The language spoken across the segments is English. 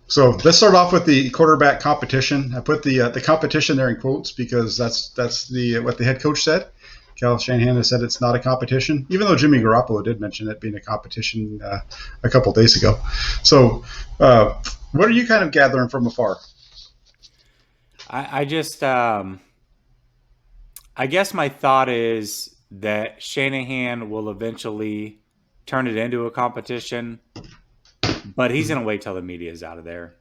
So let's start off with the quarterback competition. I put the competition there in quotes because that's the what the head coach said. Cal Shanahan has said it's not a competition, even though Jimmy Garoppolo did mention it being a competition a couple days ago. So, what are you kind of gathering from afar? I just, I guess my thought is that Shanahan will eventually turn it into a competition, but he's going to wait till the media is out of there.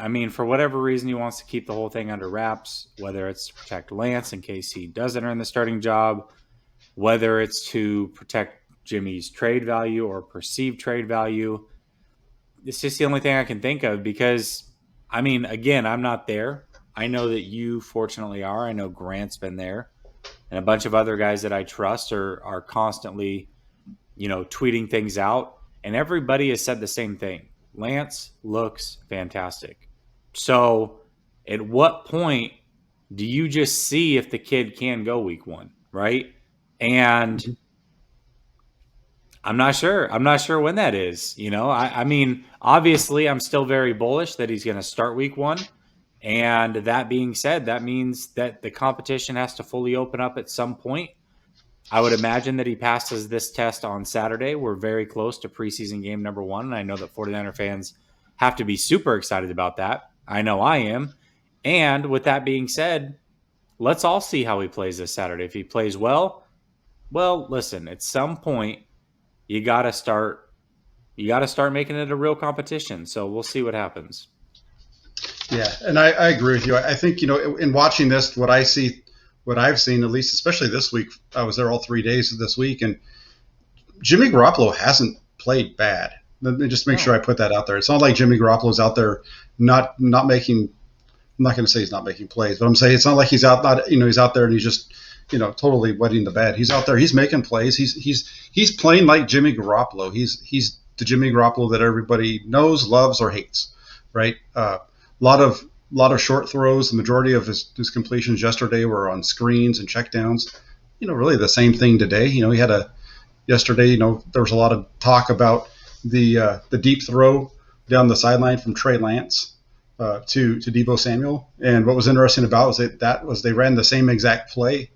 I mean, for whatever reason, he wants to keep the whole thing under wraps, whether it's to protect Lance in case he doesn't earn the starting job, whether it's to protect Jimmy's trade value or perceived trade value. It's just the only thing I can think of because, I mean, again, I'm not there. I know that you fortunately are. I know Grant's been there, and a bunch of other guys that I trust are constantly, tweeting things out. And everybody has said the same thing. Lance looks fantastic. So, at what point do you just see if the kid can go week one, right? And I'm not sure. I'm not sure when that is. I mean, obviously, I'm still very bullish that he's going to start week one. And that being said, that means that the competition has to fully open up at some point. I would imagine that he passes this test on Saturday. We're very close to preseason game number 1. And I know that 49er fans have to be super excited about that. I know I am. And with that being said, let's all see how he plays this Saturday. If he plays well, listen, at some point you got to start making it a real competition. So we'll see what happens. Yeah, and I agree with you. I think, in watching this, what I've seen, at least especially this week, I was there all 3 days of this week, and Jimmy Garoppolo hasn't played bad. Let me just make sure I put that out there. It's not like Jimmy Garoppolo's out there not making. I'm not going to say he's not making plays, but I'm saying it's not like he's out there and he's just totally wetting the bed. He's out there. He's making plays. He's playing like Jimmy Garoppolo. He's the Jimmy Garoppolo that everybody knows, loves, or hates. Right? A lot of short throws. The majority of his completions yesterday were on screens and checkdowns. Really the same thing today. He had yesterday. There was a lot of talk about the deep throw down the sideline from Trey Lance to Deebo Samuel. And what was interesting about it was they ran the same exact play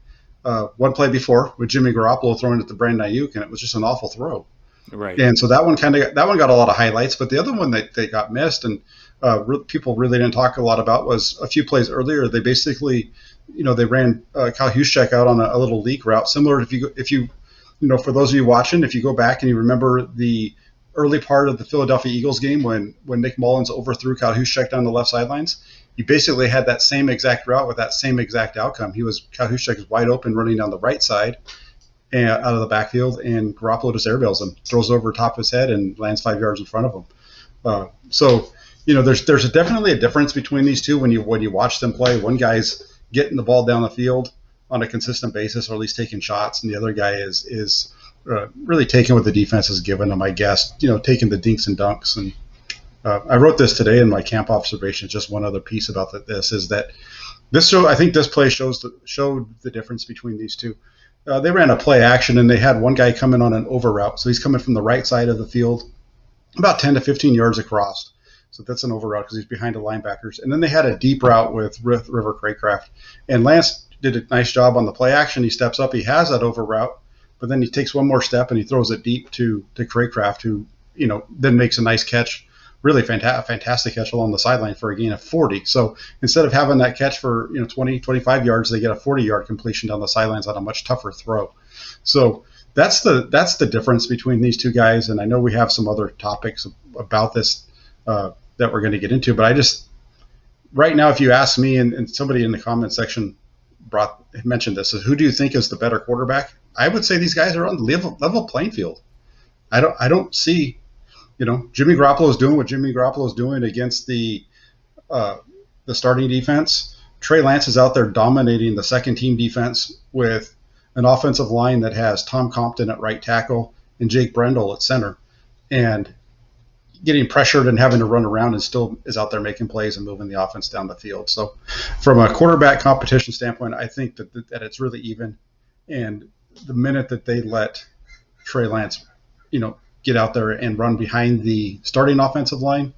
one play before with Jimmy Garoppolo throwing it to Brandon Ayuk, and it was just an awful throw. Right. And so that one got a lot of highlights, but the other one that they got missed and people really didn't talk a lot about was a few plays earlier. They basically, they ran Kyle Juszczyk out on a little leak route, similar to if you for those of you watching, if you go back and you remember the early part of the Philadelphia Eagles game when Nick Mullins overthrew Kyle Juszczyk down the left sidelines, you basically had that same exact route with that same exact outcome. Kyle Juszczyk is wide open running down the right side and out of the backfield, and Garoppolo just airbails him, throws over top of his head, and lands 5 yards in front of him. So there's definitely a difference between these two when you watch them play. One guy's getting the ball down the field on a consistent basis, or at least taking shots, and the other guy is really taking what the defense has given him, I guess, taking the dinks and dunks. And I wrote this today in my camp observations. Just one other piece about this is that I think this play showed the difference between these two. They ran a play action, and they had one guy coming on an over route. So he's coming from the right side of the field, about 10 to 15 yards across. So that's an over route because he's behind the linebackers. And then they had a deep route with River Craycraft. And Lance did a nice job on the play action. He steps up. He has that over route. But then he takes one more step and he throws it deep to Craycraft, who then makes a nice catch, really fantastic catch along the sideline for a gain of 40. So instead of having that catch for 20, 25 yards, they get a 40-yard completion down the sidelines on a much tougher throw. So that's the difference between these two guys. And I know we have some other topics about this that we're going to get into, but right now, if you ask me, and somebody in the comment section mentioned this, is who do you think is the better quarterback? I would say these guys are on the level playing field. I don't see, Jimmy Garoppolo is doing what Jimmy Garoppolo is doing against the starting defense. Trey Lance is out there dominating the second team defense with an offensive line that has Tom Compton at right tackle and Jake Brendel at center, and getting pressured and having to run around, and still is out there making plays and moving the offense down the field. So from a quarterback competition standpoint, I think that it's really even. And the minute that they let Trey Lance, get out there and run behind the starting offensive line,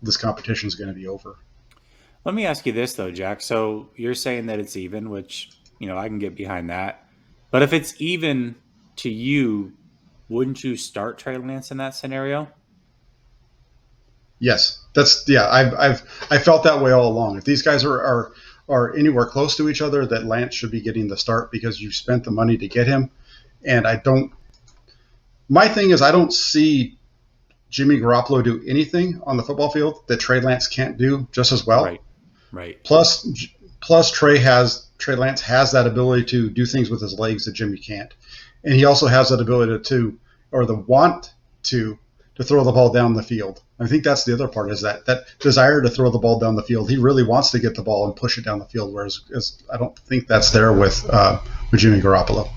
this competition is going to be over. Let me ask you this though, Jack. So you're saying that it's even, which I can get behind that. But if it's even to you, wouldn't you start Trey Lance in that scenario? Yes, I felt that way all along. If these guys are anywhere close to each other, that Lance should be getting the start because you spent the money to get him. And I don't. My thing is, I don't see Jimmy Garoppolo do anything on the football field that Trey Lance can't do just as well. Right. Plus Trey Lance has that ability to do things with his legs that Jimmy can't, and he also has that ability or the want to throw the ball down the field. I think that's the other part, is that desire to throw the ball down the field. He really wants to get the ball and push it down the field, whereas I don't think that's there with Jimmy Garoppolo.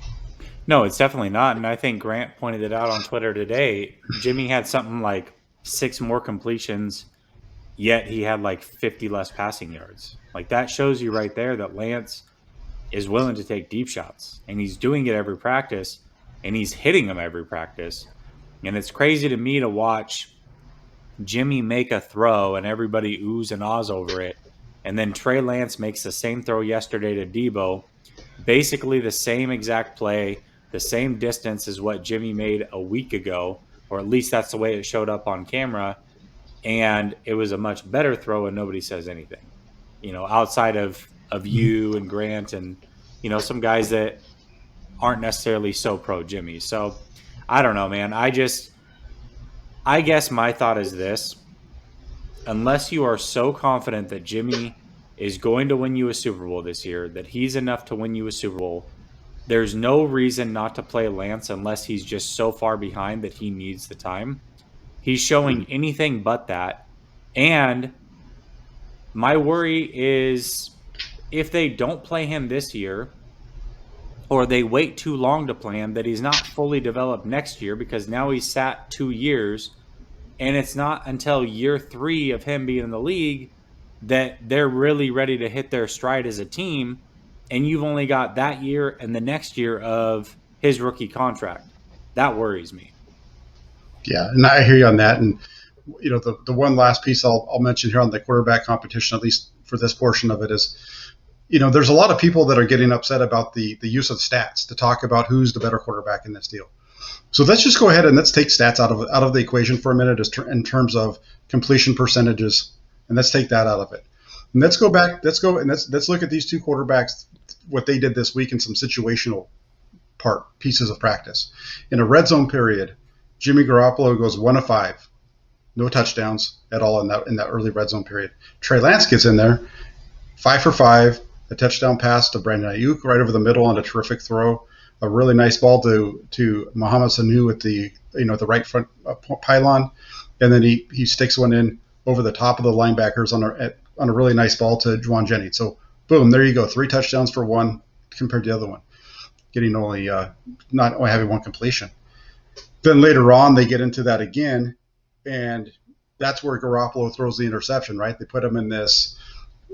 No, it's definitely not. And I think Grant pointed it out on Twitter today. Jimmy had something like 6 more completions, yet he had like 50 less passing yards. Like, that shows you right there that Lance is willing to take deep shots, and he's doing it every practice, and he's hitting them every practice. And it's crazy to me to watch Jimmy make a throw and everybody oohs and ahs over it. And then Trey Lance makes the same throw yesterday to Debo, basically the same exact play, the same distance as what Jimmy made a week ago, or at least that's the way it showed up on camera. And it was a much better throw, and nobody says anything, outside of you and Grant and, some guys that aren't necessarily so pro Jimmy. So I don't know, man. I guess my thought is this: unless you are so confident that Jimmy is going to win you a Super Bowl this year, that he's enough to win you a Super Bowl, there's no reason not to play Lance unless he's just so far behind that he needs the time. He's showing anything but that. And my worry is if they don't play him this year, or they wait too long to play him, that he's not fully developed next year, because now he's sat 2 years, and it's not until year 3 of him being in the league that they're really ready to hit their stride as a team, and you've only got that year and the next year of his rookie contract. That worries me. Yeah, and I hear you on that. And the one last piece I'll mention here on the quarterback competition, at least for this portion of it, is there's a lot of people that are getting upset about the use of stats to talk about who's the better quarterback in this deal. So let's just go ahead and let's take stats out of the equation for a minute in terms of completion percentages, and let's take that out of it. And let's look at these two quarterbacks, what they did this week in some situational pieces of practice. In a red zone period, Jimmy Garoppolo goes 1 of 5, no touchdowns at all in that early red zone period. Trey Lance gets in there, 5 for 5, a touchdown pass to Brandon Ayuk right over the middle on a terrific throw, a really nice ball to Mohamed Sanu at the right front pylon, and then he sticks one in over the top of the linebackers on a really nice ball to Juwan Jennings. So boom, there you go, 3 touchdowns for 1 compared to the other one, getting not only having 1 completion. Then later on they get into that again, and that's where Garoppolo throws the interception, right? They put him in this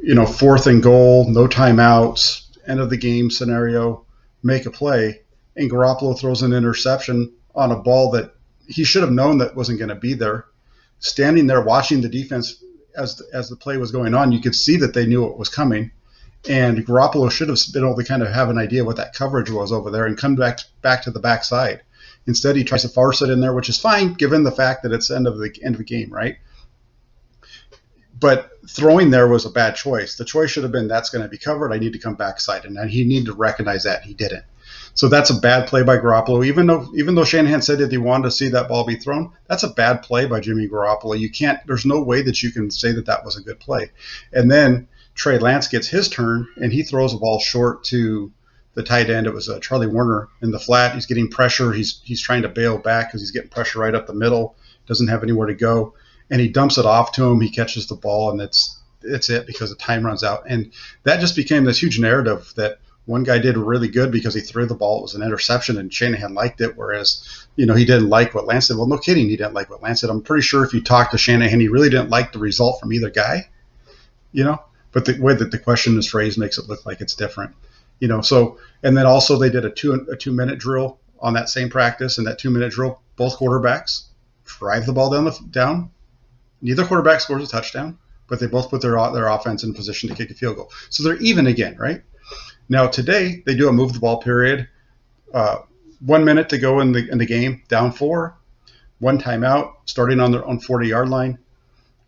4th and goal, no timeouts, end of the game scenario, make a play, and Garoppolo throws an interception on a ball that he should have known that wasn't going to be there. Standing there watching the defense as the play was going on, you could see that they knew it was coming, and Garoppolo should have been able to kind of have an idea what that coverage was over there and come back to the backside. Instead, he tries to force it in there, which is fine given the fact that it's end of the game, right? But throwing there was a bad choice. The choice should have been, that's going to be covered, I need to come backside, and he needed to recognize that. He didn't. So that's a bad play by Garoppolo. Even though Shanahan said that he wanted to see that ball be thrown, that's a bad play by Jimmy Garoppolo. There's no way that you can say that was a good play. And then Trey Lance gets his turn, and he throws a ball short to the tight end. It was Charlie Warner in the flat. He's getting pressure. He's trying to bail back because he's getting pressure right up the middle. Doesn't have anywhere to go, and he dumps it off to him. He catches the ball, and it's it because the time runs out. And that just became this huge narrative that one guy did really good because he threw the ball. It was an interception, and Shanahan liked it, whereas he didn't like what Lance did. Well, no kidding, he didn't like what Lance did. I'm pretty sure if you talk to Shanahan, he really didn't like the result from either guy. But the way that the question is phrased makes it look like it's different. So, and then also they did a 2-minute drill on that same practice. And that 2-minute drill, both quarterbacks drive the ball down Neither quarterback scores a touchdown, but they both put their offense in position to kick a field goal. So they're even again, right? Now today they do a move the ball period. 1 minute to go in the game, down 4, one timeout, starting on their own 40-yard line.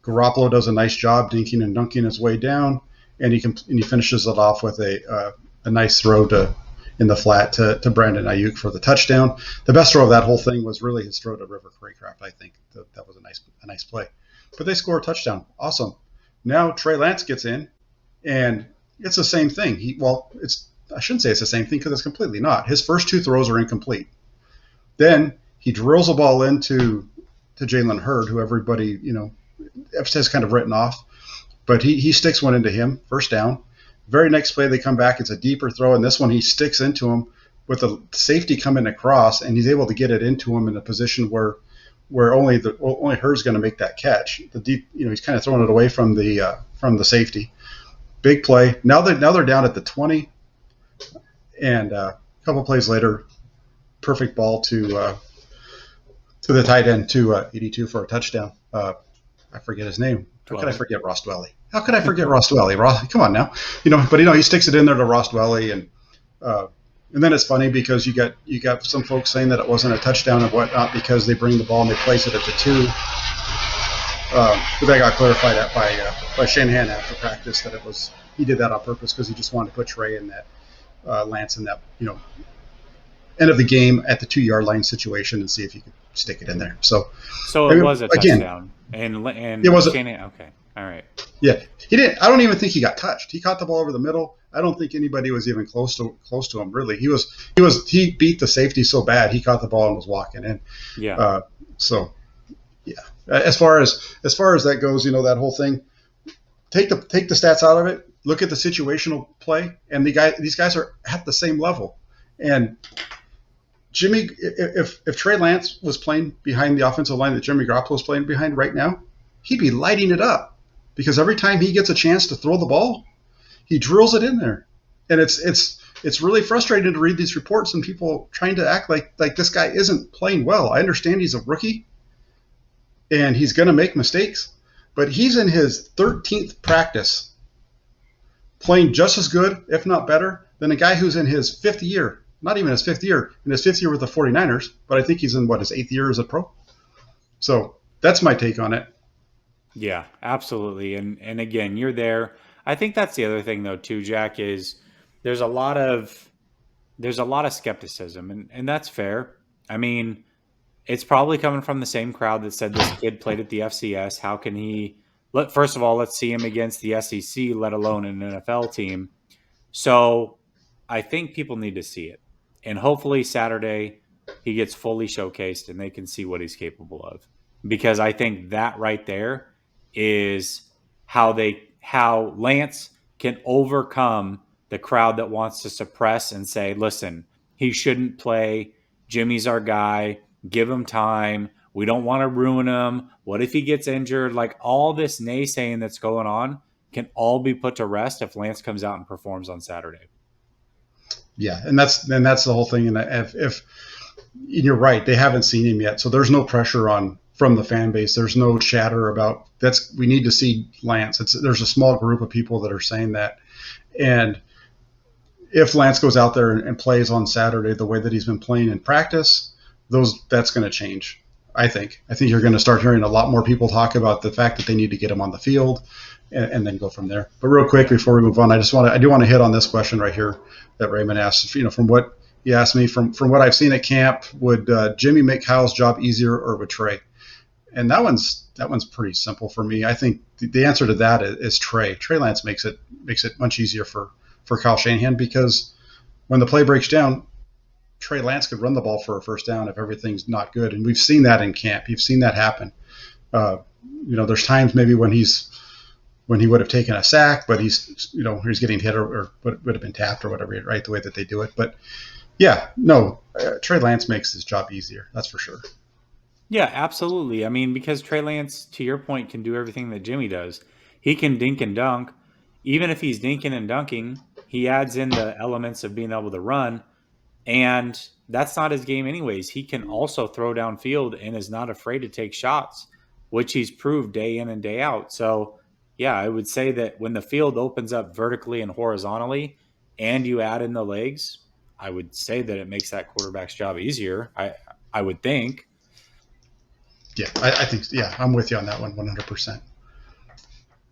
Garoppolo does a nice job dinking and dunking his way down, and he finishes it off with a nice throw in the flat to Brandon Ayuk for the touchdown. The best throw of that whole thing was really his throw to River Craycraft. I think that was a nice play. But they score a touchdown. Awesome. Now Trey Lance gets in, and it's the same thing. I shouldn't say it's the same thing because it's completely not. His first 2 throws are incomplete. Then he drills a ball into Jalen Hurd, who everybody has kind of written off, but he sticks one into him, first down. Very next play they come back, it's a deeper throw, and this one he sticks into him with the safety coming across, and he's able to get it into him in a position where only Hurd's going to make that catch. The deep, he's kind of throwing it away from the safety. Big play. Now they're down at the 20, and a couple plays later, perfect ball to the tight end to 82 for a touchdown. I forget his name. How could I forget Ross Dwelly? How could I forget Ross Dwelly? Ross, come on now, But he sticks it in there to Ross Dwelly, and then it's funny because you got some folks saying that it wasn't a touchdown and whatnot because they bring the ball and they place it at the 2. But that got clarified by Shanahan after practice that he did that on purpose because he just wanted to put Trey in that Lance in that end of the game at the 2-yard line situation and see if he could stick it in there. So it was a touchdown. And it was okay. All right. Yeah, he didn't. I don't even think he got touched. He caught the ball over the middle. I don't think anybody was even close to him. Really, he beat the safety so bad. He caught the ball and was walking in. Yeah. As far as that goes, that whole thing. Take the stats out of it. Look at the situational play, and these guys are at the same level. And Jimmy, if Trey Lance was playing behind the offensive line that Jimmy Garoppolo is playing behind right now, he'd be lighting it up because every time he gets a chance to throw the ball, he drills it in there. And it's really frustrating to read these reports and people trying to act like this guy isn't playing well. I understand he's a rookie and he's going to make mistakes, but he's in his 13th practice playing just as good, if not better, than a guy who's in his 5th year. Not even his 5th year, in his 5th year with the 49ers, but I think he's in, his 8th year as a pro. So that's my take on it. Yeah, absolutely. And again, you're there. I think that's the other thing, though, too, Jack, is there's a lot of skepticism, and that's fair. I mean, it's probably coming from the same crowd that said this kid played at the FCS. How can he – first of all, let's see him against the SEC, let alone an NFL team. So I think people need to see it. And hopefully Saturday he gets fully showcased and they can see what he's capable of. Because I think that right there is how Lance can overcome the crowd that wants to suppress and say, listen, he shouldn't play. Jimmy's our guy. Give him time. We don't want to ruin him. What if he gets injured? Like all this naysaying that's going on can all be put to rest if Lance comes out and performs on Saturday. Yeah, and that's the whole thing. And if you're right, they haven't seen him yet, so there's no pressure from the fan base. There's no chatter about we need to see Lance. There's a small group of people that are saying that, and if Lance goes out there and plays on Saturday the way that he's been playing in practice, that's going to change. I think you're going to start hearing a lot more people talk about the fact that they need to get him on the field. And then go from there. But real quick before we move on, I do want to hit on this question right here that Raymond asked. From what he asked me, from what I've seen at camp, would Jimmy make Kyle's job easier or would Trey? And that one's pretty simple for me. I think the answer to that is Trey. Trey Lance makes it much easier for Kyle Shanahan because when the play breaks down, Trey Lance could run the ball for a first down if everything's not good, and we've seen that in camp. You've seen that happen. There's times maybe when he would have taken a sack, but he's getting hit or would have been tapped or whatever, right, the way that they do it. But, Trey Lance makes his job easier. That's for sure. Yeah, absolutely. I mean, because Trey Lance, to your point, can do everything that Jimmy does. He can dink and dunk. Even if he's dinking and dunking, he adds in the elements of being able to run, and that's not his game anyways. He can also throw downfield and is not afraid to take shots. which he's proved day in and day out. So, yeah, I would say that when the field opens up vertically and horizontally and you add in the legs, I would say that it makes that quarterback's job easier. I would think. Yeah, I think, yeah, I'm with you on that one 100%.